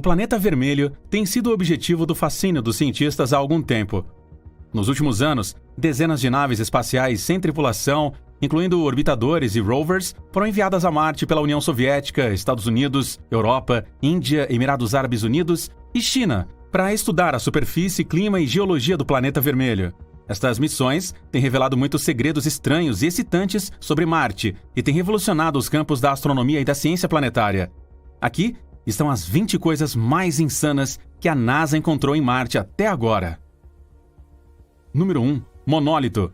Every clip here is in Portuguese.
O planeta vermelho tem sido o objetivo do fascínio dos cientistas há algum tempo. Nos últimos anos, dezenas de naves espaciais sem tripulação, incluindo orbitadores e rovers, foram enviadas a Marte pela União Soviética, Estados Unidos, Europa, Índia, Emirados Árabes Unidos e China, para estudar a superfície, clima e geologia do planeta vermelho. Estas missões têm revelado muitos segredos estranhos e excitantes sobre Marte e têm revolucionado os campos da astronomia e da ciência planetária. Aqui estão as 20 coisas mais insanas que a NASA encontrou em Marte até agora. Número 1. Monólito.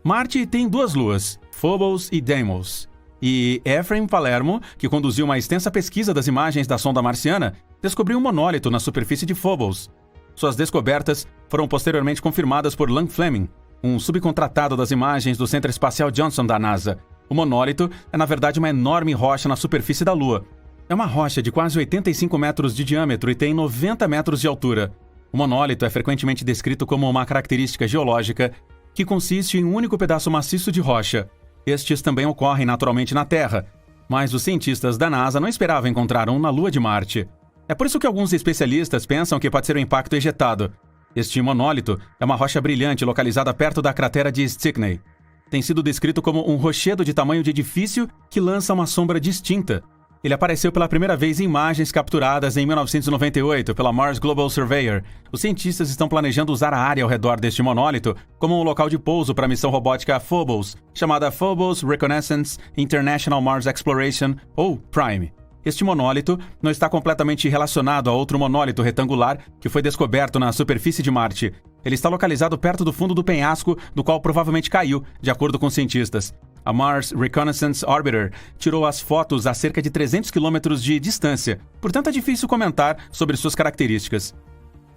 Marte tem duas luas, Phobos e Deimos. E Ephraim Palermo, que conduziu uma extensa pesquisa das imagens da sonda marciana, descobriu um monólito na superfície de Phobos. Suas descobertas foram posteriormente confirmadas por Ian Fleming, um subcontratado das imagens do Centro Espacial Johnson da NASA. O monólito é, na verdade, uma enorme rocha na superfície da Lua. É uma rocha de quase 85 metros de diâmetro e tem 90 metros de altura. O monólito é frequentemente descrito como uma característica geológica que consiste em um único pedaço maciço de rocha. Estes também ocorrem naturalmente na Terra, mas os cientistas da NASA não esperavam encontrar um na Lua de Marte. É por isso que alguns especialistas pensam que pode ser um impacto ejetado. Este monólito é uma rocha brilhante localizada perto da cratera de Stickney. Tem sido descrito como um rochedo de tamanho de edifício que lança uma sombra distinta. Ele apareceu pela primeira vez em imagens capturadas em 1998 pela Mars Global Surveyor. Os cientistas estão planejando usar a área ao redor deste monólito como um local de pouso para a missão robótica Phobos, chamada Phobos Reconnaissance International Mars Exploration, ou PRIME. Este monólito não está completamente relacionado a outro monólito retangular que foi descoberto na superfície de Marte. Ele está localizado perto do fundo do penhasco, do qual provavelmente caiu, de acordo com cientistas. A Mars Reconnaissance Orbiter tirou as fotos a cerca de 300 km de distância, portanto é difícil comentar sobre suas características.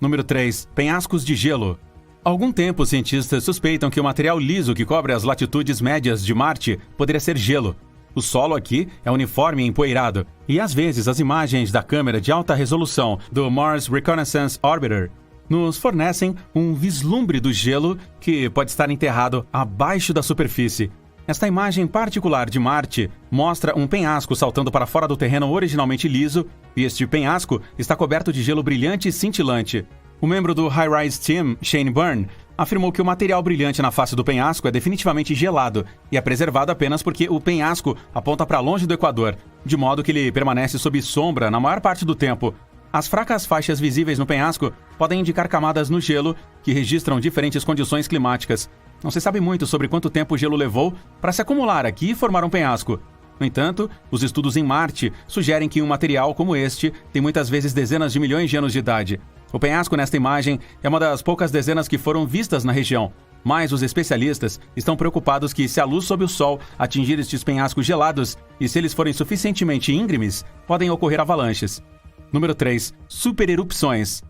Número 3. Penhascos de gelo. Há algum tempo, os cientistas suspeitam que o material liso que cobre as latitudes médias de Marte poderia ser gelo. O solo aqui é uniforme e empoeirado, e às vezes as imagens da câmera de alta resolução do Mars Reconnaissance Orbiter nos fornecem um vislumbre do gelo que pode estar enterrado abaixo da superfície. Esta imagem particular de Marte mostra um penhasco saltando para fora do terreno originalmente liso, e este penhasco está coberto de gelo brilhante e cintilante. O membro do High Rise Team, Shane Byrne, afirmou que o material brilhante na face do penhasco é definitivamente gelado e é preservado apenas porque o penhasco aponta para longe do Equador, de modo que ele permanece sob sombra na maior parte do tempo. As fracas faixas visíveis no penhasco podem indicar camadas no gelo que registram diferentes condições climáticas. Não se sabe muito sobre quanto tempo o gelo levou para se acumular aqui e formar um penhasco. No entanto, os estudos em Marte sugerem que um material como este tem muitas vezes dezenas de milhões de anos de idade. O penhasco nesta imagem é uma das poucas dezenas que foram vistas na região, mas os especialistas estão preocupados que, se a luz sob o Sol atingir estes penhascos gelados e se eles forem suficientemente íngremes, podem ocorrer avalanches. Número 3. Supererupções.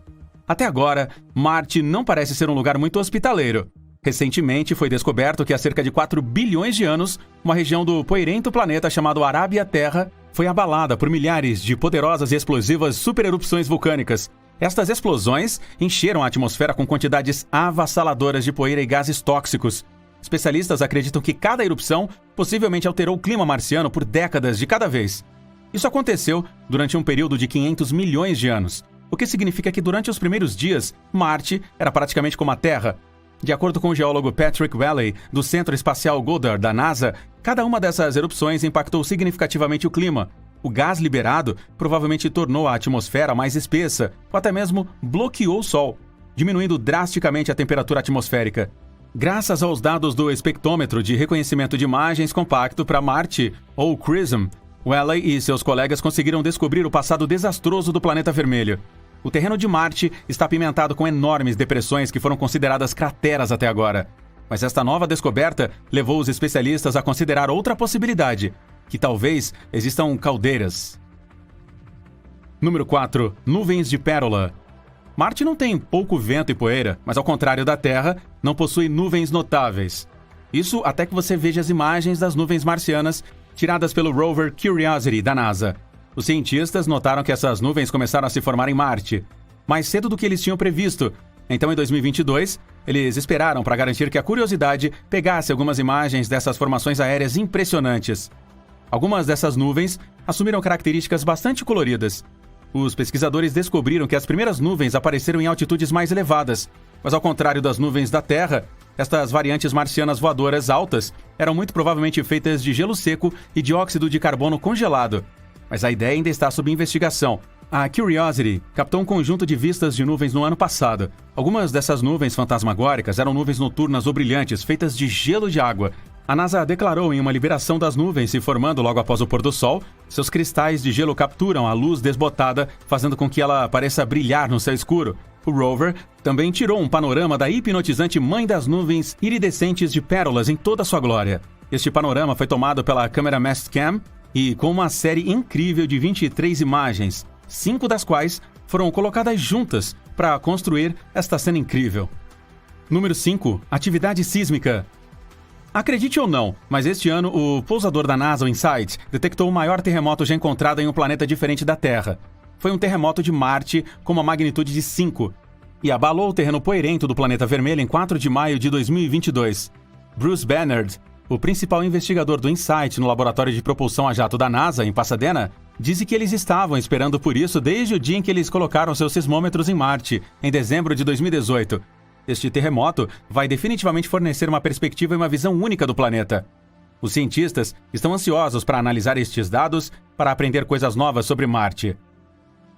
Até agora, Marte não parece ser um lugar muito hospitaleiro. Recentemente foi descoberto que há cerca de 4 bilhões de anos, uma região do poeirento planeta chamado Arábia Terra foi abalada por milhares de poderosas e explosivas supererupções vulcânicas. Estas explosões encheram a atmosfera com quantidades avassaladoras de poeira e gases tóxicos. Especialistas acreditam que cada erupção possivelmente alterou o clima marciano por décadas de cada vez. Isso aconteceu durante um período de 500 milhões de anos, o que significa que durante os primeiros dias, Marte era praticamente como a Terra. De acordo com o geólogo Patrick Valley, do Centro Espacial Goddard da NASA, cada uma dessas erupções impactou significativamente o clima. O gás liberado provavelmente tornou a atmosfera mais espessa, ou até mesmo bloqueou o Sol, diminuindo drasticamente a temperatura atmosférica. Graças aos dados do espectrômetro de reconhecimento de imagens compacto para Marte, ou CRISM, Valley e seus colegas conseguiram descobrir o passado desastroso do planeta vermelho. O terreno de Marte está apimentado com enormes depressões que foram consideradas crateras até agora. Mas esta nova descoberta levou os especialistas a considerar outra possibilidade, que talvez existam caldeiras. Número 4. Nuvens de pérola. Marte não tem pouco vento e poeira, mas ao contrário da Terra, não possui nuvens notáveis. Isso até que você veja as imagens das nuvens marcianas tiradas pelo rover Curiosity da NASA. Os cientistas notaram que essas nuvens começaram a se formar em Marte, mais cedo do que eles tinham previsto. Então, em 2022, eles esperaram para garantir que a curiosidade pegasse algumas imagens dessas formações aéreas impressionantes. Algumas dessas nuvens assumiram características bastante coloridas. Os pesquisadores descobriram que as primeiras nuvens apareceram em altitudes mais elevadas, mas ao contrário das nuvens da Terra, estas variantes marcianas voadoras altas eram muito provavelmente feitas de gelo seco e dióxido de carbono congelado. Mas a ideia ainda está sob investigação. A Curiosity captou um conjunto de vistas de nuvens no ano passado. Algumas dessas nuvens fantasmagóricas eram nuvens noturnas ou brilhantes, feitas de gelo de água. A NASA declarou em uma liberação das nuvens se formando logo após o pôr do sol, seus cristais de gelo capturam a luz desbotada, fazendo com que ela pareça brilhar no céu escuro. O rover também tirou um panorama da hipnotizante mãe das nuvens iridescentes de pérolas em toda sua glória. Este panorama foi tomado pela câmera Mastcam e com uma série incrível de 23 imagens, 5 das quais foram colocadas juntas para construir esta cena incrível. Número 5. Atividade sísmica. Acredite ou não, mas este ano o pousador da NASA, o InSight, detectou o maior terremoto já encontrado em um planeta diferente da Terra. Foi um terremoto de Marte com uma magnitude de 5 e abalou o terreno poeirento do planeta vermelho em 4 de maio de 2022. Bruce Bernard, o principal investigador do InSight no laboratório de propulsão a jato da NASA, em Pasadena, disse que eles estavam esperando por isso desde o dia em que eles colocaram seus sismômetros em Marte, em dezembro de 2018. Este terremoto vai definitivamente fornecer uma perspectiva e uma visão única do planeta. Os cientistas estão ansiosos para analisar estes dados para aprender coisas novas sobre Marte.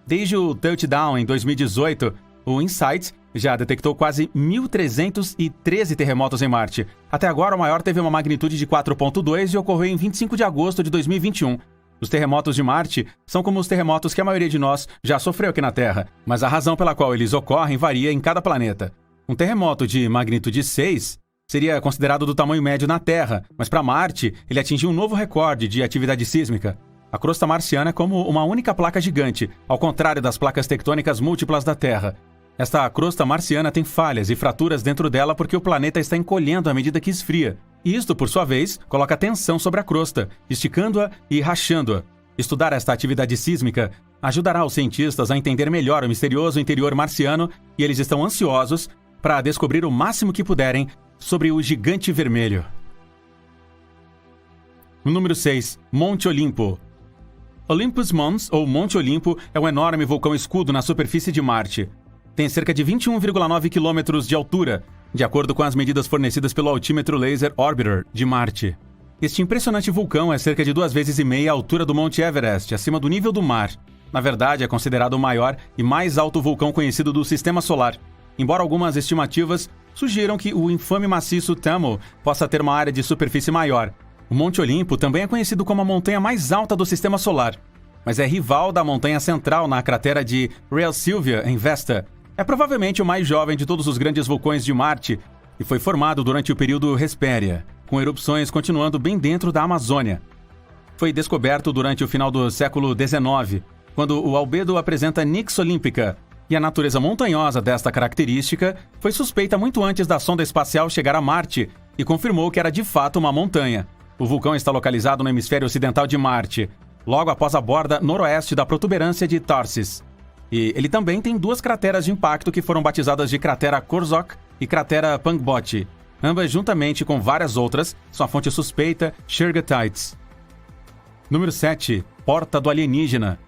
Desde o Touchdown em 2018, o InSight já detectou quase 1.313 terremotos em Marte. Até agora, o maior teve uma magnitude de 4.2 e ocorreu em 25 de agosto de 2021. Os terremotos de Marte são como os terremotos que a maioria de nós já sofreu aqui na Terra, mas a razão pela qual eles ocorrem varia em cada planeta. Um terremoto de magnitude 6 seria considerado do tamanho médio na Terra, mas para Marte ele atingiu um novo recorde de atividade sísmica. A crosta marciana é como uma única placa gigante, ao contrário das placas tectônicas múltiplas da Terra. Esta crosta marciana tem falhas e fraturas dentro dela porque o planeta está encolhendo à medida que esfria. E isto, por sua vez, coloca tensão sobre a crosta, esticando-a e rachando-a. Estudar esta atividade sísmica ajudará os cientistas a entender melhor o misterioso interior marciano e eles estão ansiosos para descobrir o máximo que puderem sobre o gigante vermelho. Número 6. Monte Olimpo. Olympus Mons, ou Monte Olimpo, é um enorme vulcão escudo na superfície de Marte. Tem cerca de 21,9 km de altura, de acordo com as medidas fornecidas pelo altímetro Laser Orbiter de Marte. Este impressionante vulcão é cerca de 2,5 vezes a altura do Monte Everest, acima do nível do mar. Na verdade, é considerado o maior e mais alto vulcão conhecido do Sistema Solar, embora algumas estimativas sugiram que o infame maciço Tamo possa ter uma área de superfície maior. O Monte Olimpo também é conhecido como a montanha mais alta do Sistema Solar, mas é rival da montanha central na cratera de Real Sylvia, em Vesta. É provavelmente o mais jovem de todos os grandes vulcões de Marte e foi formado durante o período Hespéria, com erupções continuando bem dentro da Amazônia. Foi descoberto durante o final do século XIX, quando o albedo apresenta Nix Olympica, e a natureza montanhosa desta característica foi suspeita muito antes da sonda espacial chegar a Marte e confirmou que era de fato uma montanha. O vulcão está localizado no hemisfério ocidental de Marte, logo após a borda noroeste da protuberância de Tarsis. E ele também tem 2 crateras de impacto que foram batizadas de cratera Korczak e cratera Pangboti. Ambas, juntamente com várias outras, são a fonte suspeita Shergottites. Número 7. Porta do Alienígena.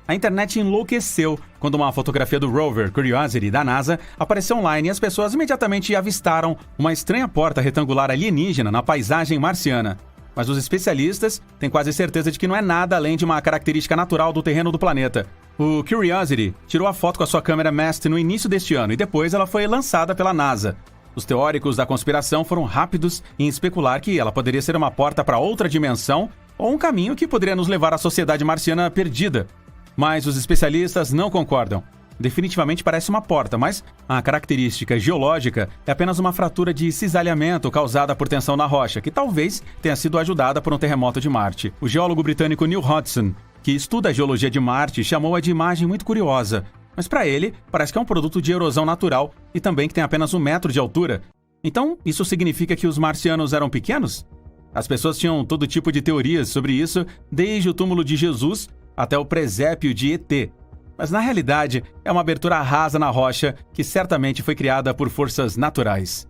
A internet enlouqueceu quando uma fotografia do rover Curiosity da NASA apareceu online e as pessoas imediatamente avistaram uma estranha porta retangular alienígena na paisagem marciana. Mas os especialistas têm quase certeza de que não é nada além de uma característica natural do terreno do planeta. O Curiosity tirou a foto com a sua câmera MAST no início deste ano e depois ela foi lançada pela NASA. Os teóricos da conspiração foram rápidos em especular que ela poderia ser uma porta para outra dimensão ou um caminho que poderia nos levar à sociedade marciana perdida. Mas os especialistas não concordam. Definitivamente parece uma porta, mas a característica geológica é apenas uma fratura de cisalhamento causada por tensão na rocha, que talvez tenha sido ajudada por um terremoto de Marte. O geólogo britânico Neil Hodgson, que estuda a geologia de Marte, chamou-a de imagem muito curiosa. Mas para ele, parece que é um produto de erosão natural e também que tem apenas 1 metro de altura. Então, isso significa que os marcianos eram pequenos? As pessoas tinham todo tipo de teorias sobre isso, desde o túmulo de Jesus até o presépio de ET. Mas na realidade, é uma abertura rasa na rocha que certamente foi criada por forças naturais.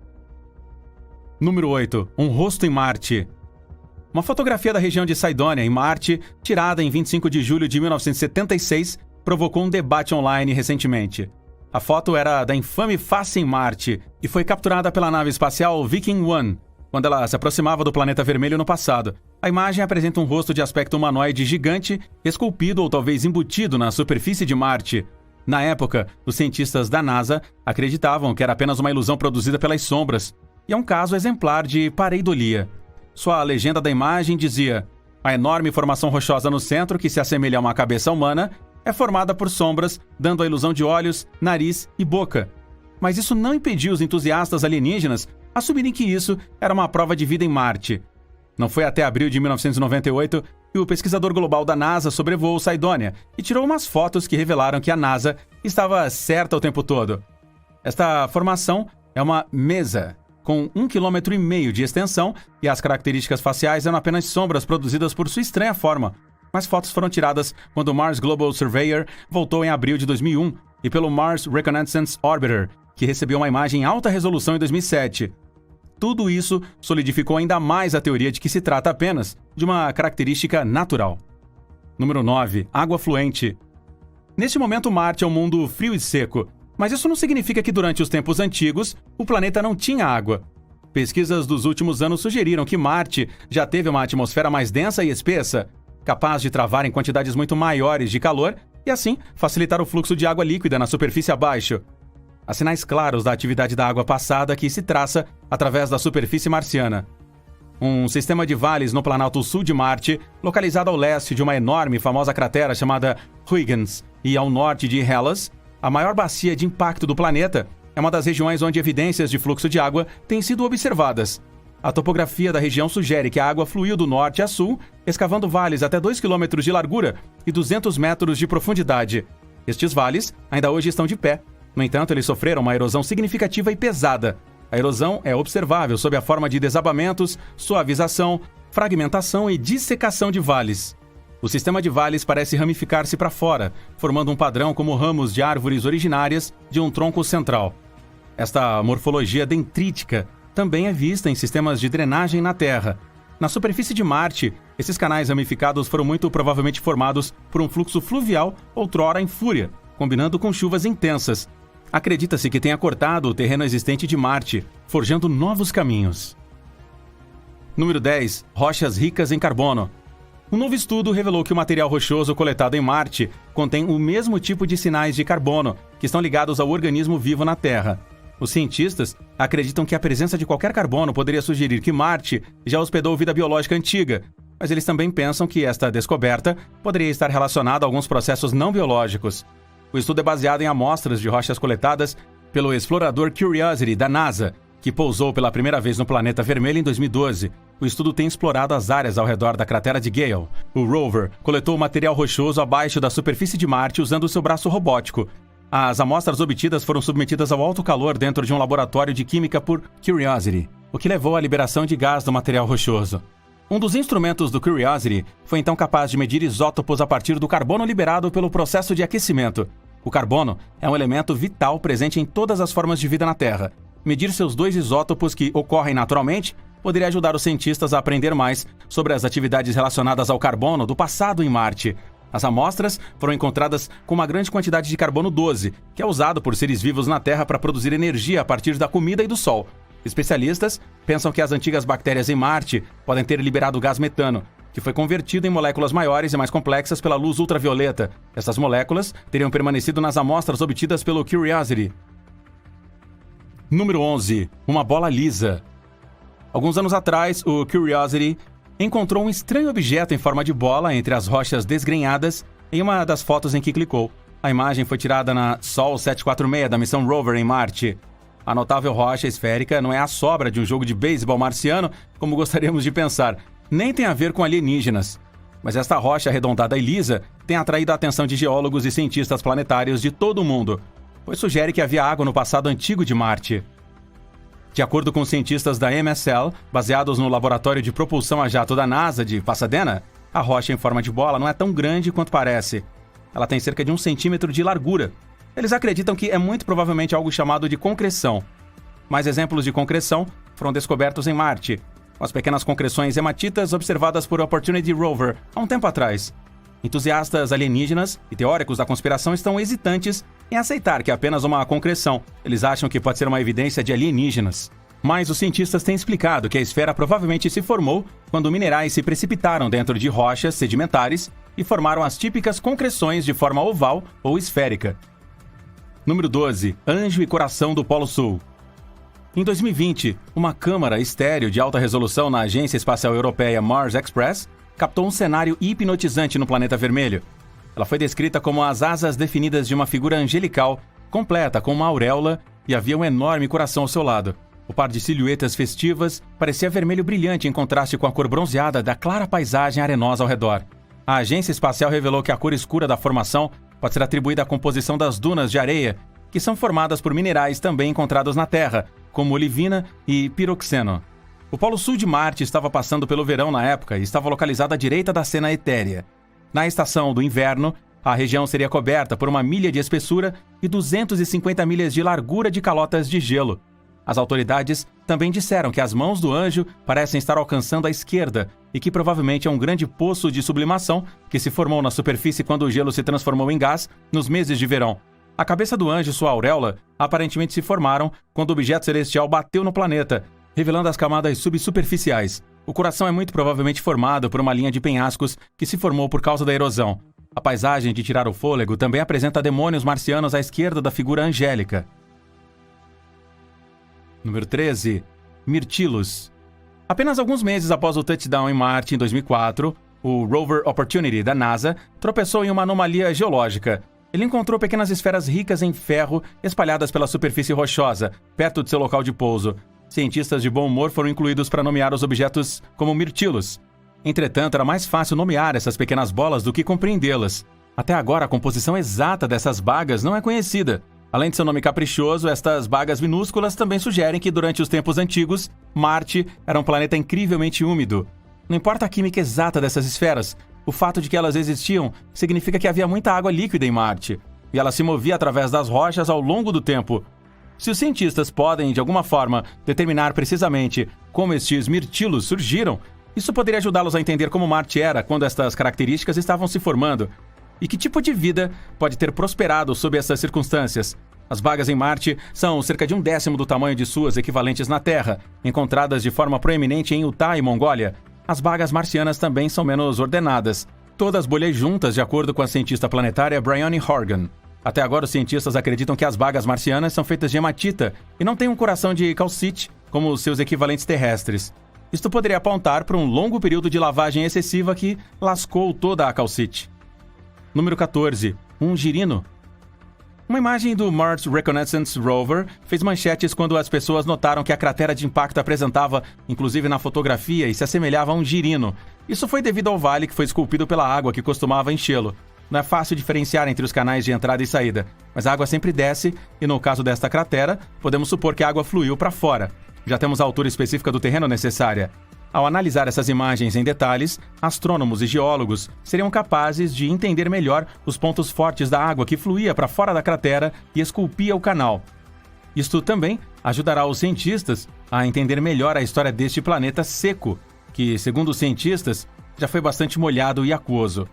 Número 8. Um rosto em Marte. Uma fotografia da região de Cydonia, em Marte, tirada em 25 de julho de 1976, provocou um debate online recentemente. A foto era da infame face em Marte e foi capturada pela nave espacial Viking 1, quando ela se aproximava do planeta vermelho no passado. A imagem apresenta um rosto de aspecto humanoide gigante, esculpido ou talvez embutido na superfície de Marte. Na época, os cientistas da NASA acreditavam que era apenas uma ilusão produzida pelas sombras, e é um caso exemplar de pareidolia. Sua legenda da imagem dizia: a enorme formação rochosa no centro, que se assemelha a uma cabeça humana, é formada por sombras, dando a ilusão de olhos, nariz e boca. Mas isso não impediu os entusiastas alienígenas assumirem que isso era uma prova de vida em Marte. Não foi até abril de 1998 que o pesquisador global da NASA sobrevoou Cydonia e tirou umas fotos que revelaram que a NASA estava certa o tempo todo. Esta formação é uma mesa, com 1,5 km de extensão, e as características faciais eram apenas sombras produzidas por sua estranha forma. Mas fotos foram tiradas quando o Mars Global Surveyor voltou em abril de 2001 e pelo Mars Reconnaissance Orbiter, que recebeu uma imagem em alta resolução em 2007. Tudo isso solidificou ainda mais a teoria de que se trata apenas de uma característica natural. Número 9. Água fluente. Neste momento, Marte é um mundo frio e seco, mas isso não significa que durante os tempos antigos o planeta não tinha água. Pesquisas dos últimos anos sugeriram que Marte já teve uma atmosfera mais densa e espessa, capaz de travar em quantidades muito maiores de calor e, assim, facilitar o fluxo de água líquida na superfície abaixo. Há sinais claros da atividade da água passada que se traça através da superfície marciana. Um sistema de vales no planalto sul de Marte, localizado ao leste de uma enorme e famosa cratera chamada Huygens e ao norte de Hellas, a maior bacia de impacto do planeta, é uma das regiões onde evidências de fluxo de água têm sido observadas. A topografia da região sugere que a água fluiu do norte a sul, escavando vales até 2 km de largura e 200 metros de profundidade. Estes vales ainda hoje estão de pé. No entanto, eles sofreram uma erosão significativa e pesada. A erosão é observável sob a forma de desabamentos, suavização, fragmentação e dissecação de vales. O sistema de vales parece ramificar-se para fora, formando um padrão como ramos de árvores originárias de um tronco central. Esta morfologia dendrítica também é vista em sistemas de drenagem na Terra. Na superfície de Marte, esses canais ramificados foram muito provavelmente formados por um fluxo fluvial outrora em fúria, combinando com chuvas intensas. Acredita-se que tenha cortado o terreno existente de Marte, forjando novos caminhos. Número 10. Rochas ricas em carbono. Um novo estudo revelou que o material rochoso coletado em Marte contém o mesmo tipo de sinais de carbono que estão ligados ao organismo vivo na Terra. Os cientistas acreditam que a presença de qualquer carbono poderia sugerir que Marte já hospedou vida biológica antiga, mas eles também pensam que esta descoberta poderia estar relacionada a alguns processos não biológicos. O estudo é baseado em amostras de rochas coletadas pelo explorador Curiosity da NASA, que pousou pela primeira vez no planeta vermelho em 2012. O estudo tem explorado as áreas ao redor da cratera de Gale. O rover coletou o material rochoso abaixo da superfície de Marte usando seu braço robótico. As amostras obtidas foram submetidas ao alto calor dentro de um laboratório de química por Curiosity, o que levou à liberação de gás do material rochoso. Um dos instrumentos do Curiosity foi então capaz de medir isótopos a partir do carbono liberado pelo processo de aquecimento. O carbono é um elemento vital presente em todas as formas de vida na Terra. Medir seus dois isótopos que ocorrem naturalmente poderia ajudar os cientistas a aprender mais sobre as atividades relacionadas ao carbono do passado em Marte. As amostras foram encontradas com uma grande quantidade de carbono 12, que é usado por seres vivos na Terra para produzir energia a partir da comida e do Sol. Especialistas pensam que as antigas bactérias em Marte podem ter liberado o gás metano, que foi convertido em moléculas maiores e mais complexas pela luz ultravioleta. Essas moléculas teriam permanecido nas amostras obtidas pelo Curiosity. Número 11. Uma bola lisa. Alguns anos atrás, o Curiosity encontrou um estranho objeto em forma de bola entre as rochas desgrenhadas em uma das fotos em que clicou. A imagem foi tirada na Sol 746 da missão Rover em Marte. A notável rocha esférica não é a sobra de um jogo de beisebol marciano, como gostaríamos de pensar, nem tem a ver com alienígenas. Mas esta rocha arredondada e lisa tem atraído a atenção de geólogos e cientistas planetários de todo o mundo, pois sugere que havia água no passado antigo de Marte. De acordo com cientistas da MSL, baseados no laboratório de propulsão a jato da NASA de Pasadena, a rocha em forma de bola não é tão grande quanto parece. Ela tem cerca de 1 centímetro de largura. Eles acreditam que é muito provavelmente algo chamado de concreção. Mais exemplos de concreção foram descobertos em Marte, com as pequenas concreções hematitas observadas por Opportunity Rover há um tempo atrás. Entusiastas alienígenas e teóricos da conspiração estão hesitantes em aceitar que é apenas uma concreção. Eles acham que pode ser uma evidência de alienígenas. Mas os cientistas têm explicado que a esfera provavelmente se formou quando minerais se precipitaram dentro de rochas sedimentares e formaram as típicas concreções de forma oval ou esférica. Número 12. Anjo e coração do Polo Sul. Em 2020, uma câmara estéreo de alta resolução na Agência Espacial Europeia Mars Express captou um cenário hipnotizante no planeta vermelho. Ela foi descrita como as asas definidas de uma figura angelical, completa com uma auréola, e havia um enorme coração ao seu lado. O par de silhuetas festivas parecia vermelho brilhante em contraste com a cor bronzeada da clara paisagem arenosa ao redor. A agência espacial revelou que a cor escura da formação pode ser atribuída à composição das dunas de areia, que são formadas por minerais também encontrados na Terra, como olivina e piroxeno. O Polo Sul de Marte estava passando pelo verão na época e estava localizado à direita da cena etérea. Na estação do inverno, a região seria coberta por 1 milha de espessura e 250 milhas de largura de calotas de gelo. As autoridades também disseram que as mãos do anjo parecem estar alcançando a esquerda e que provavelmente é um grande poço de sublimação que se formou na superfície quando o gelo se transformou em gás nos meses de verão. A cabeça do anjo e sua auréola aparentemente se formaram quando o objeto celestial bateu no planeta, revelando as camadas subsuperficiais. O coração é muito provavelmente formado por uma linha de penhascos que se formou por causa da erosão. A paisagem de tirar o fôlego também apresenta demônios marcianos à esquerda da figura angélica. Número 13. Myrtilus. Apenas alguns meses após o touchdown em Marte em 2004, o rover Opportunity da NASA tropeçou em uma anomalia geológica. Ele encontrou pequenas esferas ricas em ferro espalhadas pela superfície rochosa, perto de seu local de pouso. Cientistas de bom humor foram incluídos para nomear os objetos como Myrtilus. Entretanto, era mais fácil nomear essas pequenas bolas do que compreendê-las. Até agora, a composição exata dessas bagas não é conhecida. Além de seu nome caprichoso, estas bagas minúsculas também sugerem que, durante os tempos antigos, Marte era um planeta incrivelmente úmido. Não importa a química exata dessas esferas, o fato de que elas existiam significa que havia muita água líquida em Marte, e ela se movia através das rochas ao longo do tempo. Se os cientistas podem, de alguma forma, determinar precisamente como estes mirtilos surgiram, isso poderia ajudá-los a entender como Marte era quando estas características estavam se formando, e que tipo de vida pode ter prosperado sob essas circunstâncias. As bagas em Marte são cerca de 1/10 do tamanho de suas equivalentes na Terra, encontradas de forma proeminente em Utah e Mongólia. As bagas marcianas também são menos ordenadas, todas bolhas juntas de acordo com a cientista planetária Bryony Horgan. Até agora, os cientistas acreditam que as bagas marcianas são feitas de hematita e não têm um coração de calcite, como os seus equivalentes terrestres. Isto poderia apontar para um longo período de lavagem excessiva que lascou toda a calcite. Número 14. Um girino. Uma imagem do Mars Reconnaissance Rover fez manchetes quando as pessoas notaram que a cratera de impacto apresentava, inclusive na fotografia, e se assemelhava a um girino. Isso foi devido ao vale que foi esculpido pela água que costumava enchê-lo. Não é fácil diferenciar entre os canais de entrada e saída, mas a água sempre desce e, no caso desta cratera, podemos supor que a água fluiu para fora. Já temos a altura específica do terreno necessária. Ao analisar essas imagens em detalhes, astrônomos e geólogos seriam capazes de entender melhor os pontos fortes da água que fluía para fora da cratera e esculpia o canal. Isto também ajudará os cientistas a entender melhor a história deste planeta seco, que, segundo os cientistas, já foi bastante molhado e aquoso.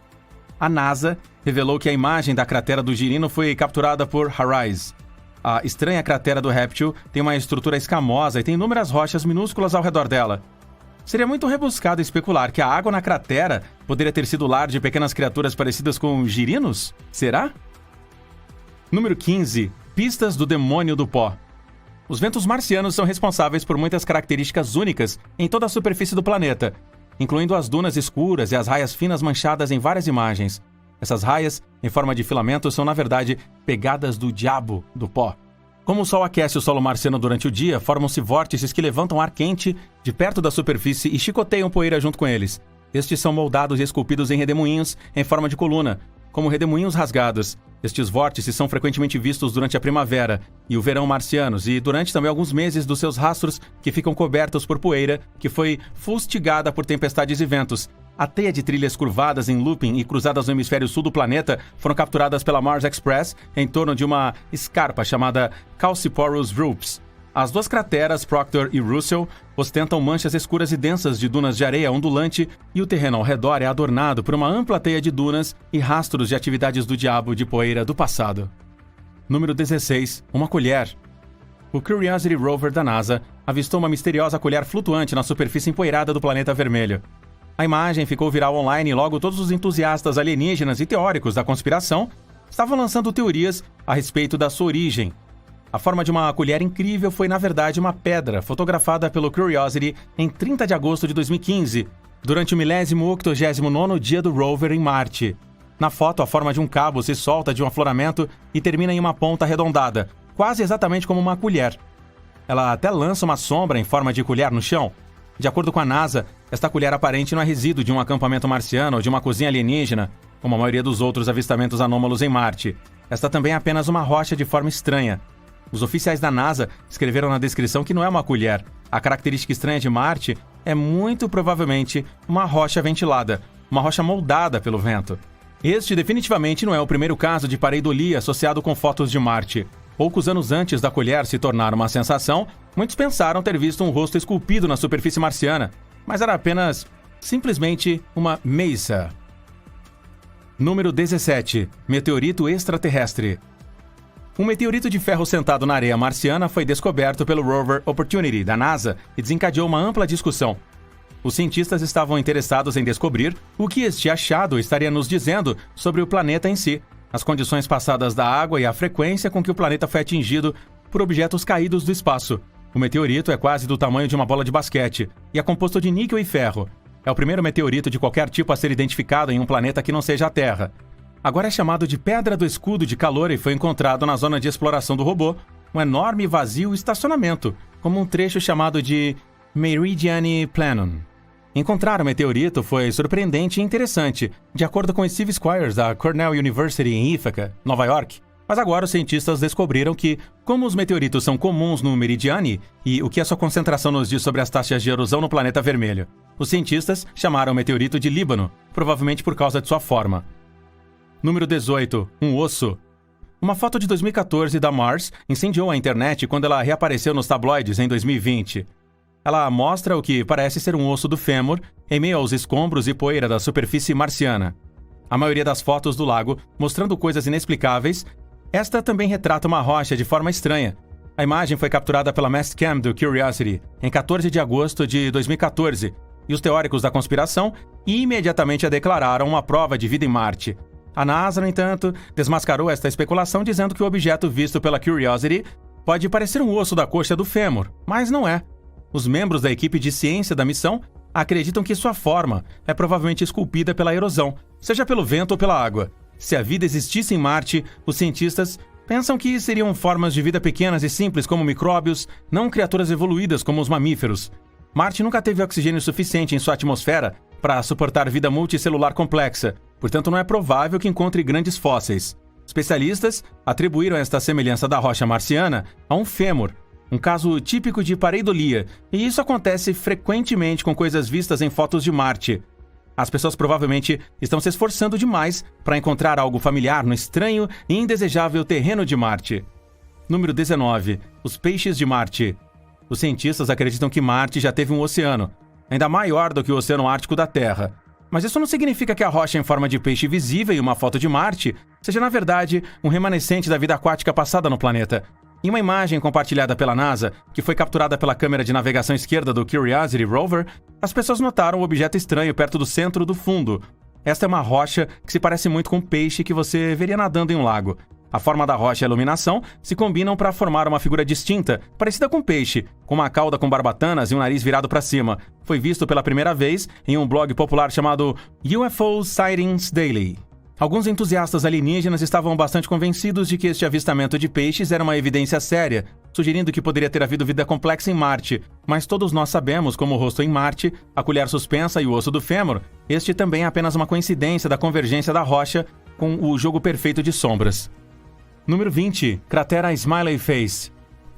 A NASA revelou que a imagem da cratera do girino foi capturada por HiRISE. A estranha cratera do réptil tem uma estrutura escamosa e tem inúmeras rochas minúsculas ao redor dela. Seria muito rebuscado especular que a água na cratera poderia ter sido lar de pequenas criaturas parecidas com girinos? Será? Número 15. Pistas do demônio do pó. Os ventos marcianos são responsáveis por muitas características únicas em toda a superfície do planeta, incluindo as dunas escuras e as raias finas manchadas em várias imagens. Essas raias, em forma de filamentos, são na verdade pegadas do diabo do pó. Como o Sol aquece o solo marciano durante o dia, formam-se vórtices que levantam ar quente de perto da superfície e chicoteiam poeira junto com eles. Estes são moldados e esculpidos em redemoinhos em forma de coluna, como redemoinhos rasgados. Estes vórtices são frequentemente vistos durante a primavera e o verão marcianos e durante também alguns meses dos seus rastros que ficam cobertos por poeira que foi fustigada por tempestades e ventos. A teia de trilhas curvadas em looping e cruzadas no hemisfério sul do planeta foram capturadas pela Mars Express em torno de uma escarpa chamada Calciporous Rupes. As duas crateras, Proctor e Russell, ostentam manchas escuras e densas de dunas de areia ondulante e o terreno ao redor é adornado por uma ampla teia de dunas e rastros de atividades do diabo de poeira do passado. Número 16. Uma colher. O Curiosity Rover da NASA avistou uma misteriosa colher flutuante na superfície empoeirada do planeta vermelho. A imagem ficou viral online e logo todos os entusiastas alienígenas e teóricos da conspiração estavam lançando teorias a respeito da sua origem. A forma de uma colher incrível foi, na verdade, uma pedra fotografada pelo Curiosity em 30 de agosto de 2015, durante o 1089º dia do rover em Marte. Na foto, a forma de um cabo se solta de um afloramento e termina em uma ponta arredondada, quase exatamente como uma colher. Ela até lança uma sombra em forma de colher no chão. De acordo com a NASA, esta colher aparente não é resíduo de um acampamento marciano ou de uma cozinha alienígena, como a maioria dos outros avistamentos anômalos em Marte. Esta também é apenas uma rocha de forma estranha. Os oficiais da NASA escreveram na descrição que não é uma colher. A característica estranha de Marte é muito provavelmente uma rocha ventilada, uma rocha moldada pelo vento. Este definitivamente não é o primeiro caso de pareidolia associado com fotos de Marte. Poucos anos antes da colher se tornar uma sensação, muitos pensaram ter visto um rosto esculpido na superfície marciana, mas era apenas, simplesmente, uma mesa. Número 17. Meteorito extraterrestre. Um meteorito de ferro sentado na areia marciana foi descoberto pelo rover Opportunity, da NASA, e desencadeou uma ampla discussão. Os cientistas estavam interessados em descobrir o que este achado estaria nos dizendo sobre o planeta em si, as condições passadas da água e a frequência com que o planeta foi atingido por objetos caídos do espaço. O meteorito é quase do tamanho de uma bola de basquete e é composto de níquel e ferro. É o primeiro meteorito de qualquer tipo a ser identificado em um planeta que não seja a Terra. Agora é chamado de Pedra do Escudo de Calor e foi encontrado na zona de exploração do robô, um enorme vazio estacionamento, como um trecho chamado de Meridiani Planum. Encontrar o meteorito foi surpreendente e interessante, de acordo com Steve Squires, da Cornell University em Ithaca, Nova York. Mas agora os cientistas descobriram que, como os meteoritos são comuns no Meridiani e o que a sua concentração nos diz sobre as taxas de erosão no planeta vermelho, os cientistas chamaram o meteorito de Líbano, provavelmente por causa de sua forma. Número 18. Um osso. Uma foto de 2014 da Mars incendiou a internet quando ela reapareceu nos tabloides em 2020. Ela mostra o que parece ser um osso do fêmur em meio aos escombros e poeira da superfície marciana. A maioria das fotos do lago, mostrando coisas inexplicáveis, esta também retrata uma rocha de forma estranha. A imagem foi capturada pela Mastcam do Curiosity em 14 de agosto de 2014, e os teóricos da conspiração imediatamente a declararam uma prova de vida em Marte. A NASA, no entanto, desmascarou esta especulação dizendo que o objeto visto pela Curiosity pode parecer um osso da coxa do fêmur, mas não é. Os membros da equipe de ciência da missão acreditam que sua forma é provavelmente esculpida pela erosão, seja pelo vento ou pela água. Se a vida existisse em Marte, os cientistas pensam que seriam formas de vida pequenas e simples como micróbios, não criaturas evoluídas como os mamíferos. Marte nunca teve oxigênio suficiente em sua atmosfera para suportar vida multicelular complexa, portanto não é provável que encontre grandes fósseis. Especialistas atribuíram esta semelhança da rocha marciana a um fêmur, um caso típico de pareidolia, e isso acontece frequentemente com coisas vistas em fotos de Marte. As pessoas provavelmente estão se esforçando demais para encontrar algo familiar no estranho e indesejável terreno de Marte. Número 19. Os peixes de Marte. Os cientistas acreditam que Marte já teve um oceano, ainda maior do que o Oceano Ártico da Terra. Mas isso não significa que a rocha em forma de peixe visível em uma foto de Marte seja, na verdade, um remanescente da vida aquática passada no planeta. Em uma imagem compartilhada pela NASA, que foi capturada pela câmera de navegação esquerda do Curiosity Rover, as pessoas notaram um objeto estranho perto do centro do fundo. Esta é uma rocha que se parece muito com um peixe que você veria nadando em um lago. A forma da rocha e a iluminação se combinam para formar uma figura distinta, parecida com um peixe, com uma cauda com barbatanas e um nariz virado para cima. Foi visto pela primeira vez em um blog popular chamado UFO Sightings Daily. Alguns entusiastas alienígenas estavam bastante convencidos de que este avistamento de peixes era uma evidência séria, sugerindo que poderia ter havido vida complexa em Marte. Mas todos nós sabemos como o rosto em Marte, a colher suspensa e o osso do fêmur, este também é apenas uma coincidência da convergência da rocha com o jogo perfeito de sombras. Número 20. Cratera Smiley Face.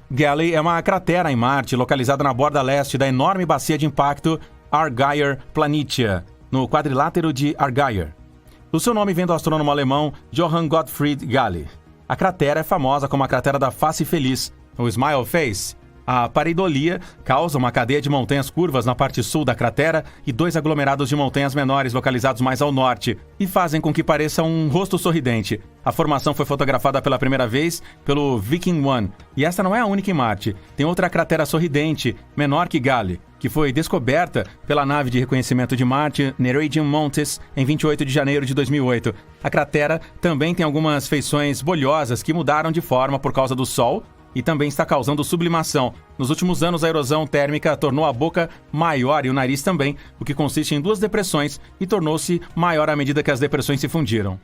Galley é uma cratera em Marte localizada na borda leste da enorme bacia de impacto Argyre Planitia, no quadrilátero de Argyre. O seu nome vem do astrônomo alemão Johann Gottfried Galle. A cratera é famosa como a cratera da face feliz, o Smile Face. A pareidolia causa uma cadeia de montanhas curvas na parte sul da cratera e 2 aglomerados de montanhas menores localizados mais ao norte, e fazem com que pareça um rosto sorridente. A formação foi fotografada pela primeira vez pelo Viking 1, e esta não é a única em Marte. Tem outra cratera sorridente, menor que Gale, que foi descoberta pela nave de reconhecimento de Marte Nereidium Montes em 28 de janeiro de 2008. A cratera também tem algumas feições bolhosas que mudaram de forma por causa do Sol, e também está causando sublimação. Nos últimos anos, a erosão térmica tornou a boca maior e o nariz também, o que consiste em 2 depressões, e tornou-se maior à medida que as depressões se fundiram.